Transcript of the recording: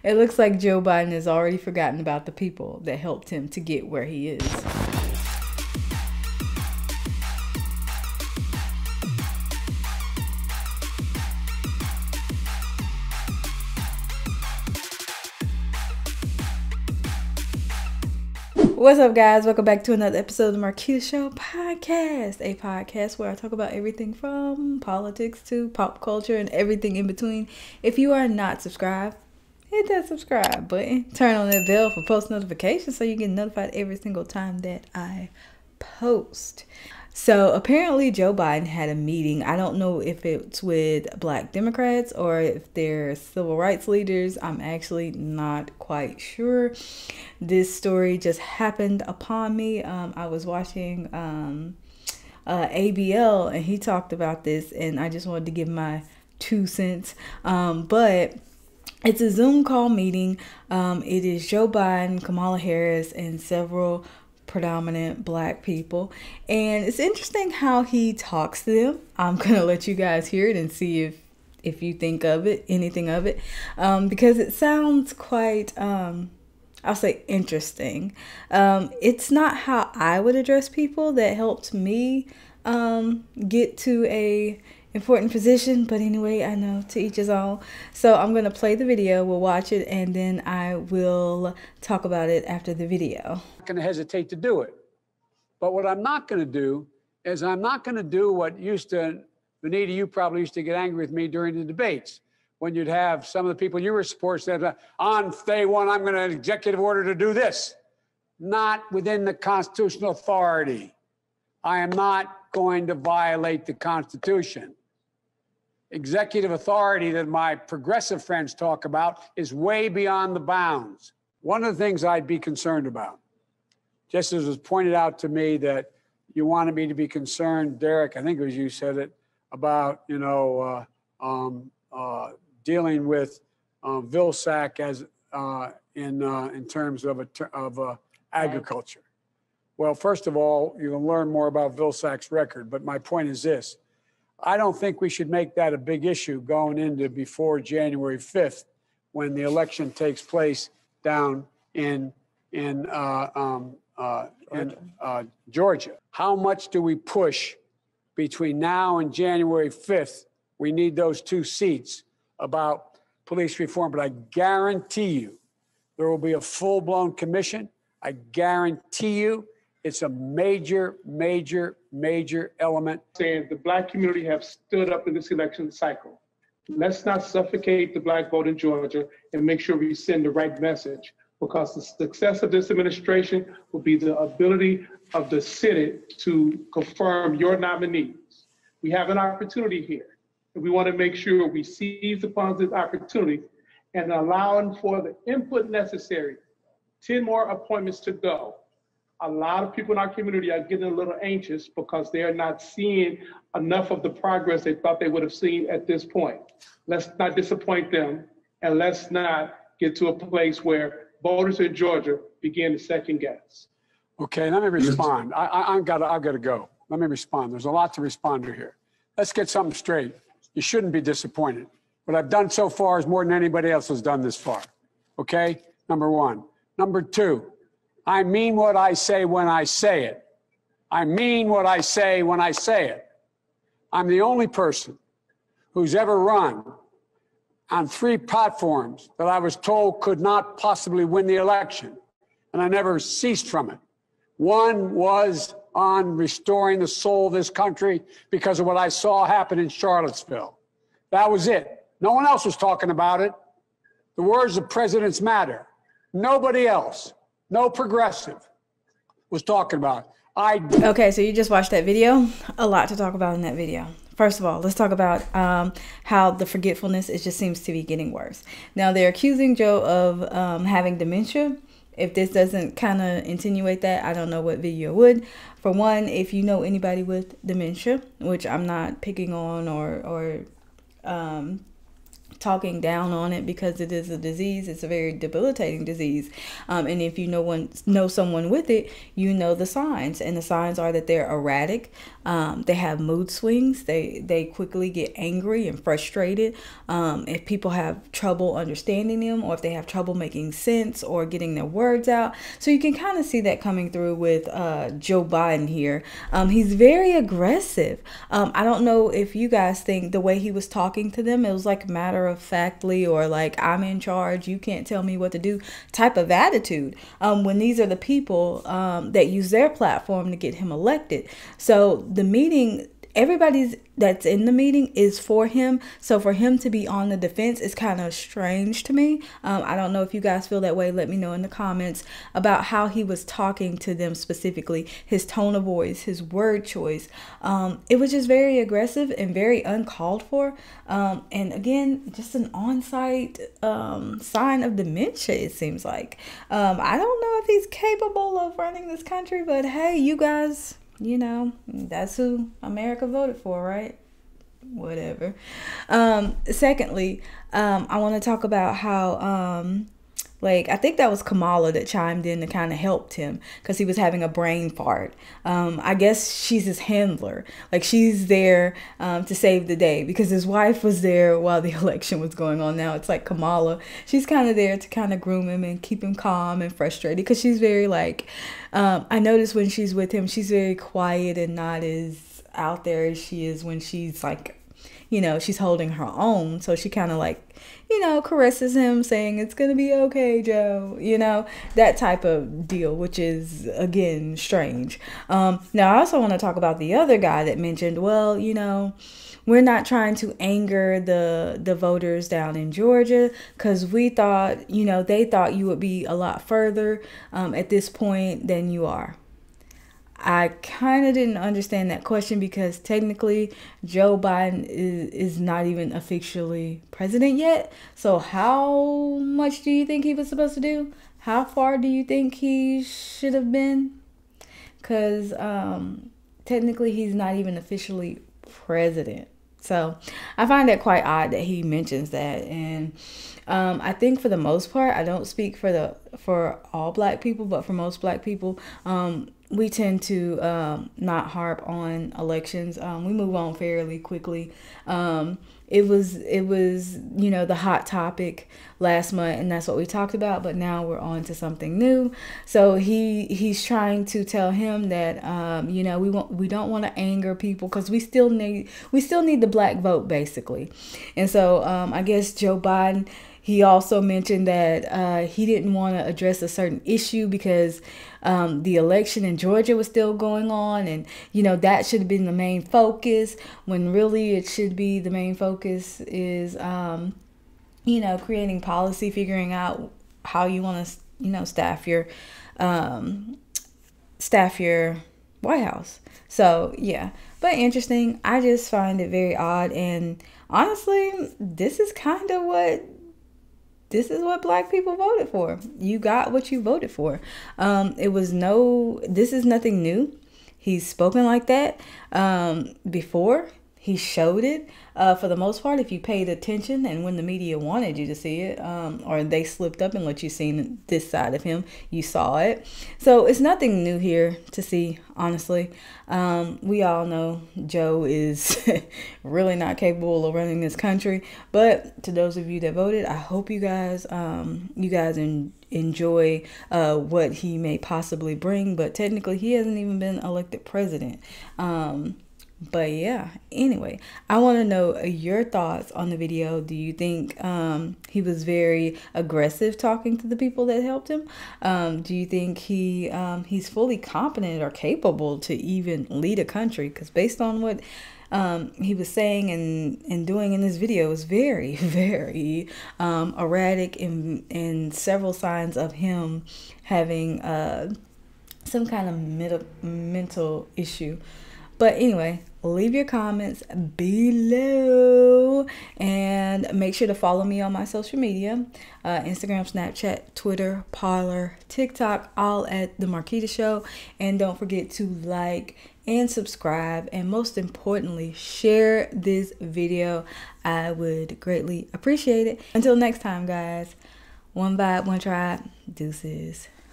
It looks like Joe Biden has already forgotten about the people that helped him to get where he is. What's up, guys? Welcome back to another episode of the Marquita Show podcast, a podcast where I talk about everything from politics to pop culture and everything in between. If you are not subscribed, hit that subscribe button. Turn on that bell for post notifications so you get notified every single time that I post. So apparently Joe Biden had a meeting. I don't know if it's with Black Democrats or if they're civil rights leaders. I'm actually not quite sure. This story just happened upon me. I was watching ABL and he talked about this, and I just wanted to give my 2 cents. But it's a Zoom call meeting. It is Joe Biden, Kamala Harris, and several predominant Black people, and it's interesting how he talks to them. I'm gonna let you guys hear it and see if you think of it, anything of it, because it sounds quite I'll say interesting. It's not how I would address people that helped me get to a important position, but anyway, I know, to each his own. So I'm gonna play the video, we'll watch it, and then I will talk about it after the video. I'm not gonna hesitate to do it. But what I'm not gonna do is I'm not gonna do what used to, Vanita, you probably used to get angry with me during the debates, when you'd have some of the people you were supporting said, on day one, I'm gonna executive order to do this. Not within the constitutional authority. I am not going to violate the Constitution. Executive authority that my progressive friends talk about is way beyond the bounds. One of the things I'd be concerned about, just as was pointed out to me that you wanted me to be concerned, Derek, I think it was you said it, about, dealing with Vilsack as in terms of agriculture. Well, first of all, you can learn more about Vilsack's record, but my point is this. I don't think we should make that a big issue going into before January 5th, when the election takes place down in Georgia. How much do we push between now and January 5th? We need those 2 seats about police reform, but I guarantee you there will be a full-blown commission. I guarantee you it's a major, major, major element. Saying the Black community have stood up in this election cycle. Let's not suffocate the Black vote in Georgia and make sure we send the right message, because the success of this administration will be the ability of the Senate to confirm your nominees. We have an opportunity here, and we want to make sure we seize upon this opportunity and allowing for the input necessary. 10 more appointments to go. A lot of people in our community are getting a little anxious because they are not seeing enough of the progress they thought they would have seen at this point. Let's not disappoint them, and let's not get to a place where voters in Georgia begin to second guess. Okay, let me respond. I've got to go. Let me respond. There's a lot to respond to here. Let's get something straight. You shouldn't be disappointed. What I've done so far is more than anybody else has done this far. Okay, number one. Number two, I mean what I say when I say it. I mean what I say when I say it. I'm the only person who's ever run on 3 platforms that I was told could not possibly win the election, and I never ceased from it. One was on restoring the soul of this country because of what I saw happen in Charlottesville. That was it. No one else was talking about it. The words of presidents matter. Nobody else. No progressive was talking about it. Okay, so you just watched that video. A lot to talk about in that video. First of all, let's talk about how the forgetfulness, it just seems to be getting worse. Now, they're accusing Joe of having dementia. If this doesn't kind of insinuate that, I don't know what video would. For one, if you know anybody with dementia, which I'm not picking on or talking down on it because it is a disease. It's a very debilitating disease. And if you know someone with it, you know the signs. And the signs are that they're erratic. They have mood swings. They quickly get angry and frustrated. If people have trouble understanding them, or if they have trouble making sense or getting their words out. So you can kind of see that coming through with Joe Biden here. He's very aggressive. I don't know if you guys think the way he was talking to them, it was like matter of factly, or like, I'm in charge, you can't tell me what to do type of attitude, when these are the people that use their platform to get him elected. So the meeting, everybody's that's in the meeting is for him. So for him to be on the defense is kind of strange to me. I don't know if you guys feel that way. Let me know in the comments about how he was talking to them specifically, his tone of voice, his word choice. It was just very aggressive and very uncalled for. And again, just an on-site sign of dementia, it seems like. I don't know if he's capable of running this country, but hey, you guys, you know, that's who America voted for, right? Whatever. Secondly, I want to talk about how, like, I think that was Kamala that chimed in to kind of helped him because he was having a brain fart. I guess she's his handler. Like, she's there to save the day because his wife was there while the election was going on. Now it's like Kamala. She's kind of there to kind of groom him and keep him calm and frustrated because she's very like, I notice when she's with him, she's very quiet and not as out there as she is when she's like, you know, she's holding her own. So she kind of like, you know, caresses him saying, it's going to be okay, Joe, you know, that type of deal, which is, again, strange. Now, I also want to talk about the other guy that mentioned, well, you know, we're not trying to anger the voters down in Georgia because we thought, you know, they thought you would be a lot further at this point than you are. I kind of didn't understand that question because technically Joe Biden is not even officially president yet. So how much do you think he was supposed to do? How far do you think he should have been? Because technically he's not even officially president. So I find that quite odd that he mentions that. And I think for the most part, I don't speak for all black people, but for most black people, we tend to not harp on elections. We move on fairly quickly. It was, you know, the hot topic last month, and that's what we talked about. But now we're on to something new. So he's trying to tell him that you know, we don't want to anger people because we still need the black vote, basically. And so I guess Joe Biden, he also mentioned that he didn't want to address a certain issue because the election in Georgia was still going on, and you know, that should have been the main focus, when really it should be the main focus is you know, creating policy, figuring out how you want to, you know, staff your White House. So yeah, but interesting. I just find it very odd, and honestly, this is what black people voted for. You got what you voted for. This is nothing new. He's spoken like that before. He showed it for the most part, if you paid attention, and when the media wanted you to see it, or they slipped up and let you see this side of him, you saw it. So it's nothing new here to see, honestly. We all know Joe is really not capable of running this country, but to those of you that voted, I hope you guys enjoy what he may possibly bring. But technically he hasn't even been elected president. But yeah, anyway, I want to know your thoughts on the video. Do you think he was very aggressive talking to the people that helped him? Do you think he's fully competent or capable to even lead a country? Because based on what he was saying and doing in this video, is very, very erratic, and several signs of him having some kind of mental issue. But anyway, leave your comments below, and make sure to follow me on my social media, Instagram, Snapchat, Twitter, Parler, TikTok, all at The Marquita Show. And don't forget to like and subscribe, and most importantly, share this video. I would greatly appreciate it. Until next time, guys, one vibe, one tribe, deuces.